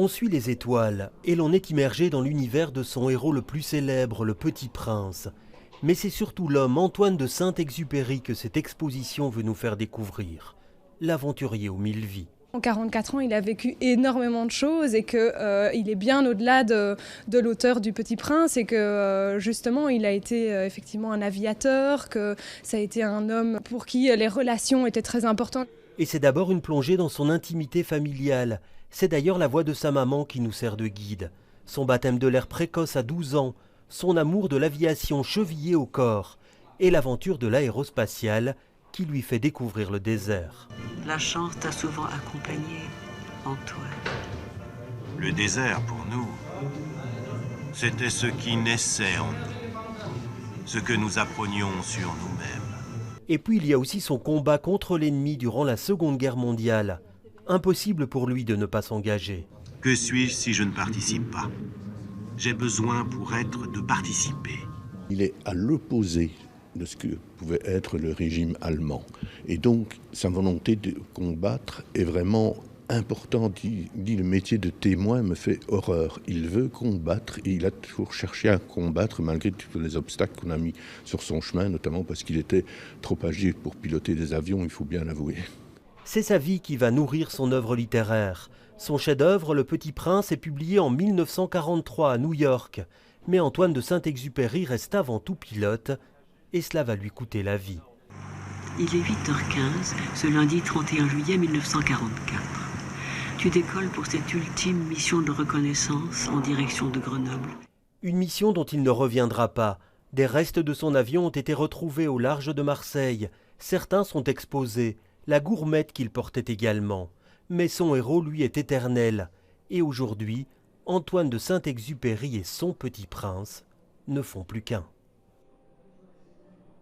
On suit les étoiles et l'on est immergé dans l'univers de son héros le plus célèbre, le Petit Prince. Mais c'est surtout l'homme Antoine de Saint-Exupéry que cette exposition veut nous faire découvrir. L'aventurier aux 1000 vies. En 44 ans, il a vécu énormément de choses et qu'il est bien au-delà de l'auteur du Petit Prince et que justement il a été effectivement un aviateur, que ça a été un homme pour qui les relations étaient très importantes. Et c'est d'abord une plongée dans son intimité familiale. C'est d'ailleurs la voix de sa maman qui nous sert de guide. Son baptême de l'air précoce à 12 ans, son amour de l'aviation chevillé au corps et l'aventure de l'aérospatiale qui lui fait découvrir le désert. La chance t'a souvent accompagné, Antoine. Le désert, pour nous, c'était ce qui naissait en nous, ce que nous apprenions sur nous-mêmes. Et puis il y a aussi son combat contre l'ennemi durant la Seconde Guerre mondiale. Impossible pour lui de ne pas s'engager. Que suis-je si je ne participe pas? J'ai besoin pour être de participer. Il est à l'opposé de ce que pouvait être le régime allemand. Et donc, sa volonté de combattre est vraiment importante. Il dit le métier de témoin me fait horreur. Il veut combattre et il a toujours cherché à combattre malgré tous les obstacles qu'on a mis sur son chemin, notamment parce qu'il était trop âgé pour piloter des avions, il faut bien l'avouer. C'est sa vie qui va nourrir son œuvre littéraire. Son chef-d'œuvre, Le Petit Prince, est publié en 1943 à New York. Mais Antoine de Saint-Exupéry reste avant tout pilote et cela va lui coûter la vie. Il est 8h15, ce lundi 31 juillet 1944. Tu décolles pour cette ultime mission de reconnaissance en direction de Grenoble. Une mission dont il ne reviendra pas. Des restes de son avion ont été retrouvés au large de Marseille. Certains sont exposés. La gourmette qu'il portait également. Mais son héros, lui, est éternel. Et aujourd'hui, Antoine de Saint-Exupéry et son Petit Prince ne font plus qu'un.